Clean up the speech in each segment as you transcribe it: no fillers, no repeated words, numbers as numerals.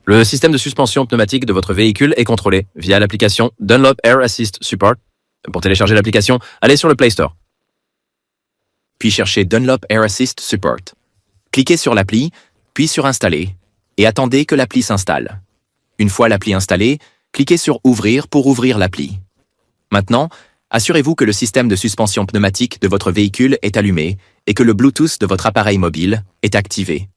Le système de suspension pneumatique de votre véhicule est contrôlé via l'application Dunlop Air Assist Support. Pour télécharger l'application, allez sur le Play Store. Puis cherchez Dunlop Air Assist Support. Cliquez sur l'appli, puis sur Installer, et attendez que l'appli s'installe. Une fois l'appli installée, cliquez sur Ouvrir pour ouvrir l'appli. Maintenant, assurez-vous que le système de suspension pneumatique de votre véhicule est allumé et que le Bluetooth de votre appareil mobile est activé.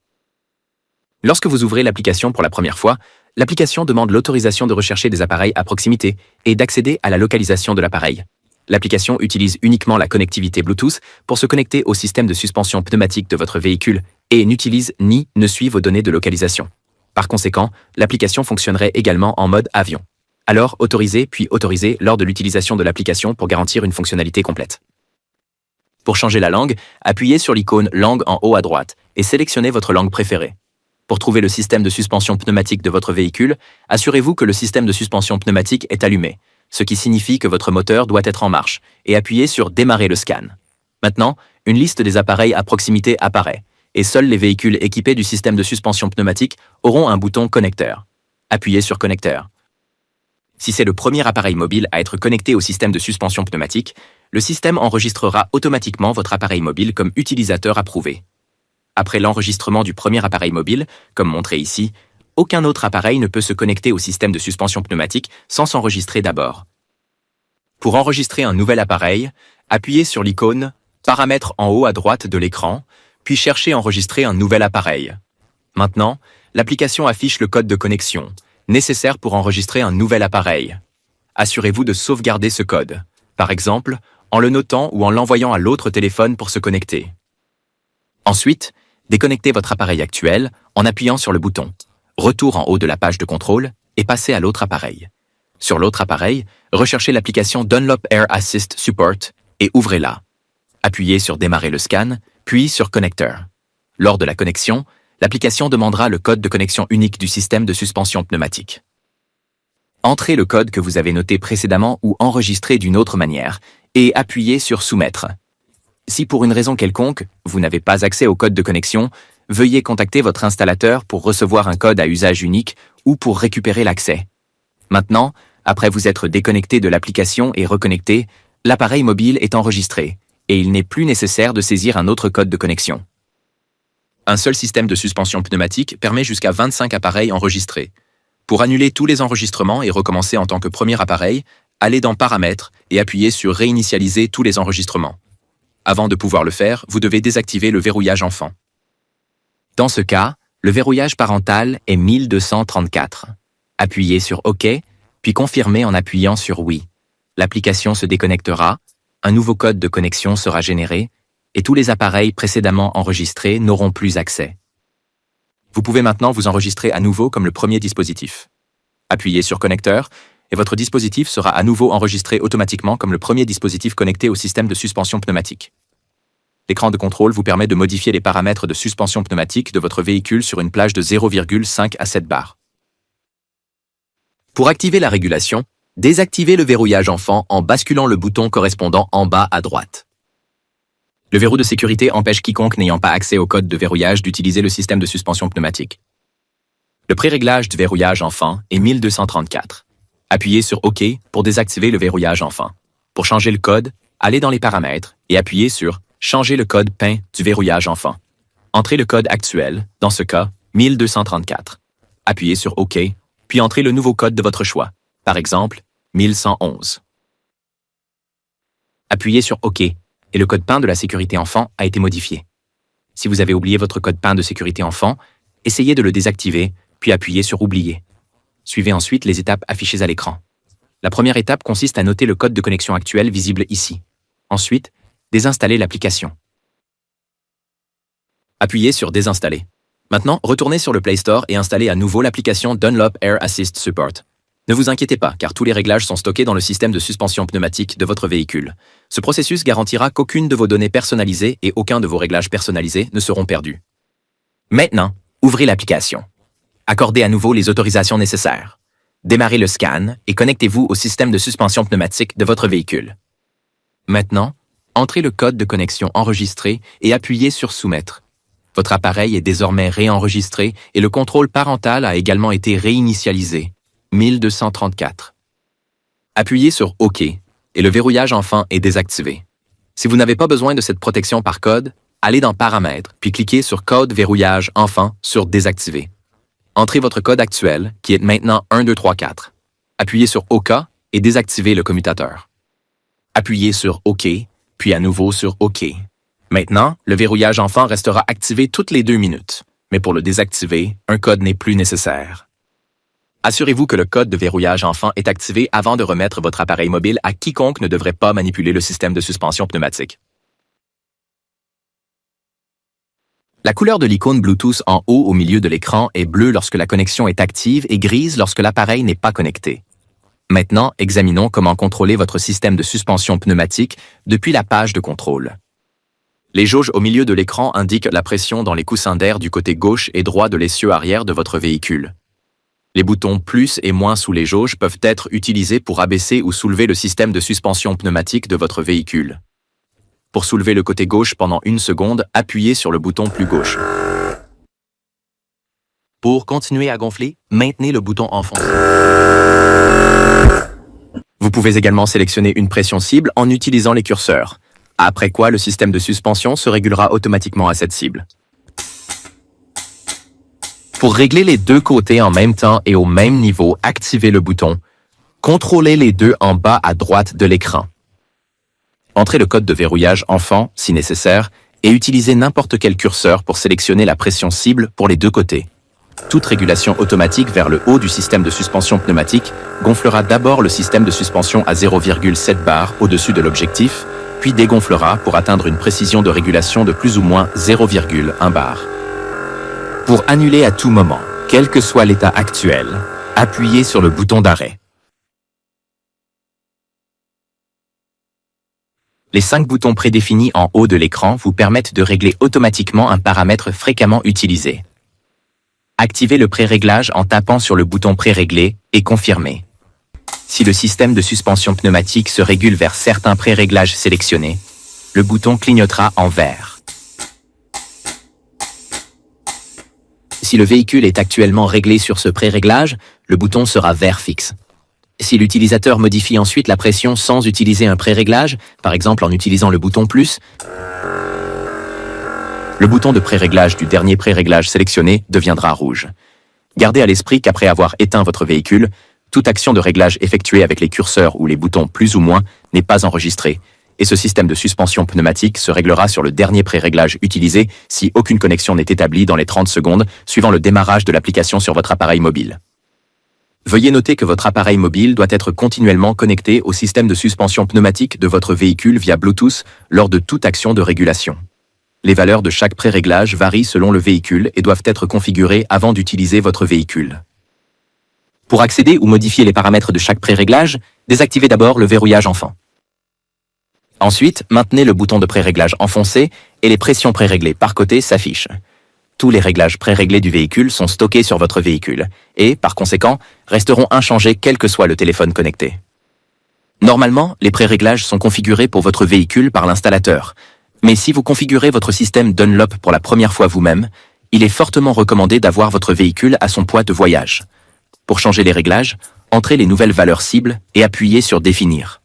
Lorsque vous ouvrez l'application pour la première fois, l'application demande l'autorisation de rechercher des appareils à proximité et d'accéder à la localisation de l'appareil. L'application utilise uniquement la connectivité Bluetooth pour se connecter au système de suspension pneumatique de votre véhicule et n'utilise ni ne suit vos données de localisation. Par conséquent, l'application fonctionnerait également en mode avion. Alors, autorisez puis autorisez lors de l'utilisation de l'application pour garantir une fonctionnalité complète. Pour changer la langue, appuyez sur l'icône Langue en haut à droite et sélectionnez votre langue préférée. Pour trouver le système de suspension pneumatique de votre véhicule, assurez-vous que le système de suspension pneumatique est allumé, ce qui signifie que votre moteur doit être en marche, et appuyez sur Démarrer le scan. Maintenant, une liste des appareils à proximité apparaît, et seuls les véhicules équipés du système de suspension pneumatique auront un bouton Connecteur. Appuyez sur Connecteur. Si c'est le premier appareil mobile à être connecté au système de suspension pneumatique, le système enregistrera automatiquement votre appareil mobile comme utilisateur approuvé. Après l'enregistrement du premier appareil mobile, comme montré ici, aucun autre appareil ne peut se connecter au système de suspension pneumatique sans s'enregistrer d'abord. Pour enregistrer un nouvel appareil, appuyez sur l'icône Paramètres en haut à droite de l'écran, puis cherchez Enregistrer un nouvel appareil. Maintenant, l'application affiche le code de connexion, nécessaire pour enregistrer un nouvel appareil. Assurez-vous de sauvegarder ce code, par exemple, en le notant ou en l'envoyant à l'autre téléphone pour se connecter. Ensuite, déconnectez votre appareil actuel en appuyant sur le bouton Retour en haut de la page de contrôle et passez à l'autre appareil. Sur l'autre appareil, recherchez l'application Dunlop Air Assist Support et ouvrez-la. Appuyez sur Démarrer le scan, puis sur Connecteur. Lors de la connexion, l'application demandera le code de connexion unique du système de suspension pneumatique. Entrez le code que vous avez noté précédemment ou enregistré d'une autre manière et appuyez sur Soumettre. Si pour une raison quelconque, vous n'avez pas accès au code de connexion, veuillez contacter votre installateur pour recevoir un code à usage unique ou pour récupérer l'accès. Maintenant, après vous être déconnecté de l'application et reconnecté, l'appareil mobile est enregistré et il n'est plus nécessaire de saisir un autre code de connexion. Un seul système de suspension pneumatique permet jusqu'à 25 appareils enregistrés. Pour annuler tous les enregistrements et recommencer en tant que premier appareil, allez dans Paramètres et appuyez sur Réinitialiser tous les enregistrements. Avant de pouvoir le faire, vous devez désactiver le verrouillage enfant. Dans ce cas, le verrouillage parental est 1234. Appuyez sur OK, puis confirmez en appuyant sur Oui. L'application se déconnectera, un nouveau code de connexion sera généré, et tous les appareils précédemment enregistrés n'auront plus accès. Vous pouvez maintenant vous enregistrer à nouveau comme le premier dispositif. Appuyez sur Connecteur, et votre dispositif sera à nouveau enregistré automatiquement comme le premier dispositif connecté au système de suspension pneumatique. L'écran de contrôle vous permet de modifier les paramètres de suspension pneumatique de votre véhicule sur une plage de 0,5 à 7 bars. Pour activer la régulation, désactivez le verrouillage enfant en basculant le bouton correspondant en bas à droite. Le verrou de sécurité empêche quiconque n'ayant pas accès au code de verrouillage d'utiliser le système de suspension pneumatique. Le pré-réglage du verrouillage enfant est 1234. Appuyez sur OK pour désactiver le verrouillage enfant. Pour changer le code, allez dans les paramètres et appuyez sur Changer le code PIN du verrouillage enfant. Entrez le code actuel, dans ce cas, 1234. Appuyez sur OK, puis entrez le nouveau code de votre choix, par exemple, 1111. Appuyez sur OK et le code PIN de la sécurité enfant a été modifié. Si vous avez oublié votre code PIN de sécurité enfant, essayez de le désactiver, puis appuyez sur Oublier. Suivez ensuite les étapes affichées à l'écran. La première étape consiste à noter le code de connexion actuel visible ici. Ensuite, désinstaller l'application. Appuyez sur Désinstaller. Maintenant, retournez sur le Play Store et installez à nouveau l'application Dunlop Air Assist Support. Ne vous inquiétez pas, car tous les réglages sont stockés dans le système de suspension pneumatique de votre véhicule. Ce processus garantira qu'aucune de vos données personnalisées et aucun de vos réglages personnalisés ne seront perdus. Maintenant, ouvrez l'application. Accordez à nouveau les autorisations nécessaires. Démarrez le scan et connectez-vous au système de suspension pneumatique de votre véhicule. Maintenant, entrez le code de connexion enregistré et appuyez sur Soumettre. Votre appareil est désormais réenregistré et le contrôle parental a également été réinitialisé. 1234. Appuyez sur OK et le verrouillage enfin est désactivé. Si vous n'avez pas besoin de cette protection par code, allez dans Paramètres puis cliquez sur Code verrouillage enfin sur Désactiver. Entrez votre code actuel qui est maintenant 1234. Appuyez sur OK et désactivez le commutateur. Appuyez sur OK, puis à nouveau sur OK. Maintenant, le verrouillage enfant restera activé toutes les 2 minutes, mais pour le désactiver, un code n'est plus nécessaire. Assurez-vous que le code de verrouillage enfant est activé avant de remettre votre appareil mobile à quiconque ne devrait pas manipuler le système de suspension pneumatique. La couleur de l'icône Bluetooth en haut au milieu de l'écran est bleue lorsque la connexion est active et grise lorsque l'appareil n'est pas connecté. Maintenant, examinons comment contrôler votre système de suspension pneumatique depuis la page de contrôle. Les jauges au milieu de l'écran indiquent la pression dans les coussins d'air du côté gauche et droit de l'essieu arrière de votre véhicule. Les boutons plus et moins sous les jauges peuvent être utilisés pour abaisser ou soulever le système de suspension pneumatique de votre véhicule. Pour soulever le côté gauche pendant 1 seconde, appuyez sur le bouton plus gauche. Pour continuer à gonfler, maintenez le bouton enfoncé. Vous pouvez également sélectionner une pression cible en utilisant les curseurs, après quoi le système de suspension se régulera automatiquement à cette cible. Pour régler les 2 côtés en même temps et au même niveau, activez le bouton. Contrôlez les 2 en bas à droite de l'écran. Entrez le code de verrouillage enfant, si nécessaire, et utilisez n'importe quel curseur pour sélectionner la pression cible pour les 2 côtés. Toute régulation automatique vers le haut du système de suspension pneumatique gonflera d'abord le système de suspension à 0,7 bar au-dessus de l'objectif, puis dégonflera pour atteindre une précision de régulation de plus ou moins 0,1 bar. Pour annuler à tout moment, quel que soit l'état actuel, appuyez sur le bouton d'arrêt. Les 5 boutons prédéfinis en haut de l'écran vous permettent de régler automatiquement un paramètre fréquemment utilisé. Activez le pré-réglage en tapant sur le bouton pré-réglé et confirmez. Si le système de suspension pneumatique se régule vers certains pré-réglages sélectionnés, le bouton clignotera en vert. Si le véhicule est actuellement réglé sur ce pré-réglage, le bouton sera vert fixe. Si l'utilisateur modifie ensuite la pression sans utiliser un pré-réglage, par exemple en utilisant le bouton plus, le bouton de pré-réglage du dernier pré-réglage sélectionné deviendra rouge. Gardez à l'esprit qu'après avoir éteint votre véhicule, toute action de réglage effectuée avec les curseurs ou les boutons plus ou moins n'est pas enregistrée, et ce système de suspension pneumatique se réglera sur le dernier pré-réglage utilisé si aucune connexion n'est établie dans les 30 secondes suivant le démarrage de l'application sur votre appareil mobile. Veuillez noter que votre appareil mobile doit être continuellement connecté au système de suspension pneumatique de votre véhicule via Bluetooth lors de toute action de régulation. Les valeurs de chaque pré-réglage varient selon le véhicule et doivent être configurées avant d'utiliser votre véhicule. Pour accéder ou modifier les paramètres de chaque pré-réglage, désactivez d'abord le verrouillage enfant. Ensuite, maintenez le bouton de pré-réglage enfoncé et les pressions pré-réglées par côté s'affichent. Tous les réglages pré-réglés du véhicule sont stockés sur votre véhicule et, par conséquent, resteront inchangés quel que soit le téléphone connecté. Normalement, les pré-réglages sont configurés pour votre véhicule par l'installateur, mais si vous configurez votre système Dunlop pour la première fois vous-même, il est fortement recommandé d'avoir votre véhicule à son poids de voyage. Pour changer les réglages, entrez les nouvelles valeurs cibles et appuyez sur Définir.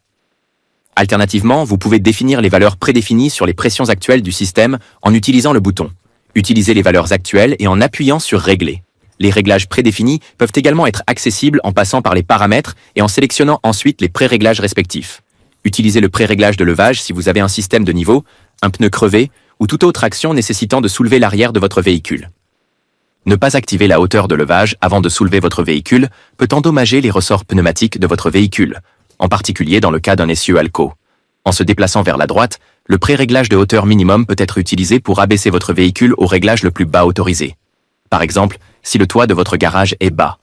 Alternativement, vous pouvez définir les valeurs prédéfinies sur les pressions actuelles du système en utilisant le bouton. Utilisez les valeurs actuelles et en appuyant sur Régler. Les réglages prédéfinis peuvent également être accessibles en passant par les paramètres et en sélectionnant ensuite les pré-réglages respectifs. Utilisez le pré-réglage de levage si vous avez un système de niveau, un pneu crevé ou toute autre action nécessitant de soulever l'arrière de votre véhicule. Ne pas activer la hauteur de levage avant de soulever votre véhicule peut endommager les ressorts pneumatiques de votre véhicule, en particulier dans le cas d'un essieu Alco. En se déplaçant vers la droite, le pré-réglage de hauteur minimum peut être utilisé pour abaisser votre véhicule au réglage le plus bas autorisé. Par exemple, si le toit de votre garage est bas.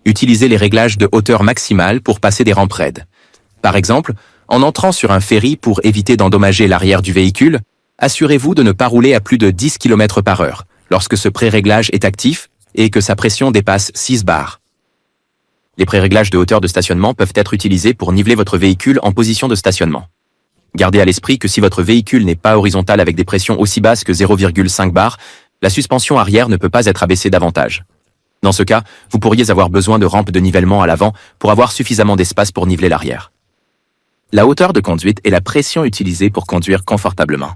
Utilisez les réglages de hauteur maximale pour passer des rampes raides. Par exemple, en entrant sur un ferry pour éviter d'endommager l'arrière du véhicule, assurez-vous de ne pas rouler à plus de 10 km/h lorsque ce pré-réglage est actif et que sa pression dépasse 6 bars. Les pré-réglages de hauteur de stationnement peuvent être utilisés pour niveler votre véhicule en position de stationnement. Gardez à l'esprit que si votre véhicule n'est pas horizontal avec des pressions aussi basses que 0,5 bar, la suspension arrière ne peut pas être abaissée davantage. Dans ce cas, vous pourriez avoir besoin de rampes de nivellement à l'avant pour avoir suffisamment d'espace pour niveler l'arrière. La hauteur de conduite est la pression utilisée pour conduire confortablement.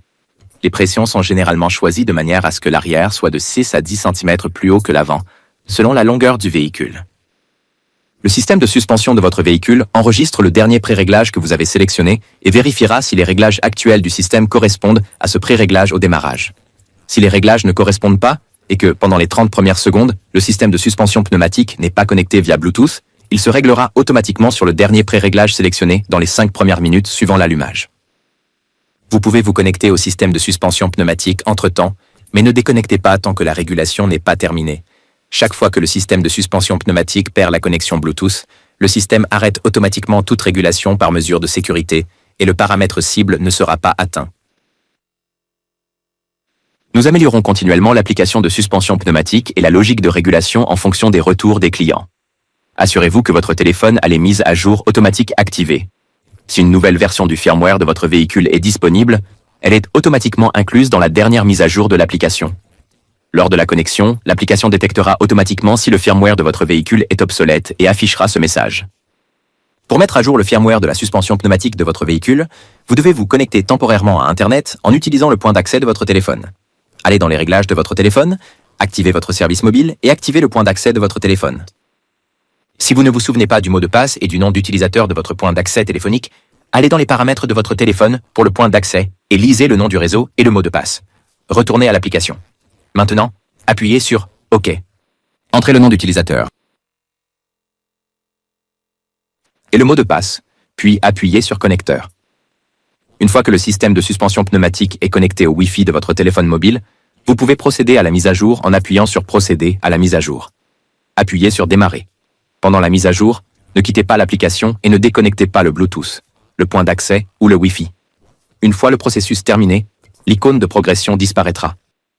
Les pressions sont généralement choisies de manière à ce que l'arrière soit de 6 à 10 cm plus haut que l'avant, selon la longueur du véhicule. Le système de suspension de votre véhicule enregistre le dernier préréglage que vous avez sélectionné et vérifiera si les réglages actuels du système correspondent à ce préréglage au démarrage. Si les réglages ne correspondent pas et que, pendant les 30 premières secondes, le système de suspension pneumatique n'est pas connecté via Bluetooth, il se réglera automatiquement sur le dernier préréglage sélectionné dans les 5 premières minutes suivant l'allumage. Vous pouvez vous connecter au système de suspension pneumatique entre-temps, mais ne déconnectez pas tant que la régulation n'est pas terminée. Chaque fois que le système de suspension pneumatique perd la connexion Bluetooth, le système arrête automatiquement toute régulation par mesure de sécurité et le paramètre cible ne sera pas atteint. Nous améliorons continuellement l'application de suspension pneumatique et la logique de régulation en fonction des retours des clients. Assurez-vous que votre téléphone a les mises à jour automatiques activées. Si une nouvelle version du firmware de votre véhicule est disponible, elle est automatiquement incluse dans la dernière mise à jour de l'application. Lors de la connexion, l'application détectera automatiquement si le firmware de votre véhicule est obsolète et affichera ce message. Pour mettre à jour le firmware de la suspension pneumatique de votre véhicule, vous devez vous connecter temporairement à Internet en utilisant le point d'accès de votre téléphone. Allez dans les réglages de votre téléphone, activez votre service mobile et activez le point d'accès de votre téléphone. Si vous ne vous souvenez pas du mot de passe et du nom d'utilisateur de votre point d'accès téléphonique, allez dans les paramètres de votre téléphone pour le point d'accès et lisez le nom du réseau et le mot de passe. Retournez à l'application. Maintenant, appuyez sur OK. Entrez le nom d'utilisateur et le mot de passe, puis appuyez sur Connecteur. Une fois que le système de suspension pneumatique est connecté au Wi-Fi de votre téléphone mobile, vous pouvez procéder à la mise à jour en appuyant sur Procéder à la mise à jour. Appuyez sur Démarrer. Pendant la mise à jour, ne quittez pas l'application et ne déconnectez pas le Bluetooth, le point d'accès ou le Wi-Fi. Une fois le processus terminé, l'icône de progression disparaîtra.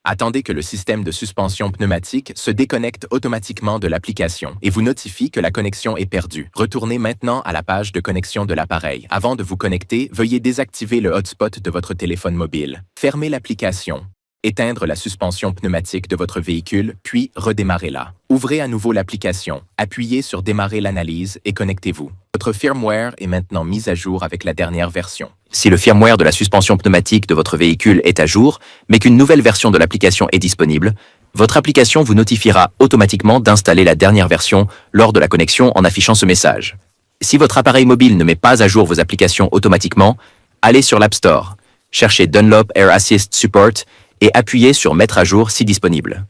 Attendez que le système de suspension pneumatique se déconnecte automatiquement de l'application et vous notifie que la connexion est perdue. Retournez maintenant à la page de connexion de l'appareil. Avant de vous connecter, veuillez désactiver le hotspot de votre téléphone mobile. Fermez l'application. Éteindre la suspension pneumatique de votre véhicule, puis redémarrez-la. Ouvrez à nouveau l'application, appuyez sur Démarrer l'analyse et connectez-vous. Votre firmware est maintenant mis à jour avec la dernière version. Si le firmware de la suspension pneumatique de votre véhicule est à jour, mais qu'une nouvelle version de l'application est disponible, votre application vous notifiera automatiquement d'installer la dernière version lors de la connexion en affichant ce message. Si votre appareil mobile ne met pas à jour vos applications automatiquement, allez sur l'App Store, cherchez Dunlop Air Assist Support et appuyez sur Mettre à jour si disponible.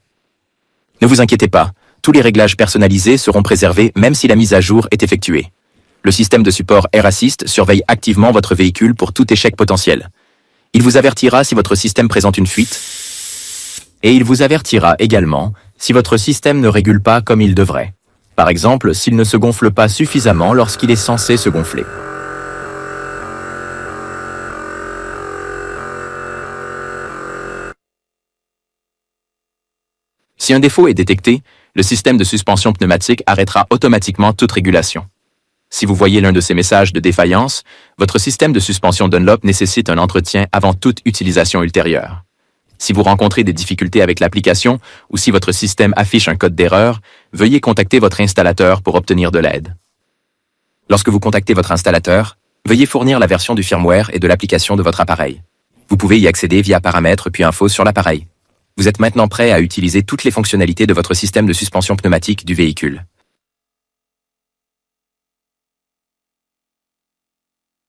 Ne vous inquiétez pas, tous les réglages personnalisés seront préservés même si la mise à jour est effectuée. Le système de support Air Assist surveille activement votre véhicule pour tout échec potentiel. Il vous avertira si votre système présente une fuite et il vous avertira également si votre système ne régule pas comme il devrait. Par exemple, s'il ne se gonfle pas suffisamment lorsqu'il est censé se gonfler. Si un défaut est détecté, le système de suspension pneumatique arrêtera automatiquement toute régulation. Si vous voyez l'un de ces messages de défaillance, votre système de suspension Dunlop nécessite un entretien avant toute utilisation ultérieure. Si vous rencontrez des difficultés avec l'application ou si votre système affiche un code d'erreur, veuillez contacter votre installateur pour obtenir de l'aide. Lorsque vous contactez votre installateur, veuillez fournir la version du firmware et de l'application de votre appareil. Vous pouvez y accéder via Paramètres puis Infos sur l'appareil. Vous êtes maintenant prêt à utiliser toutes les fonctionnalités de votre système de suspension pneumatique du véhicule.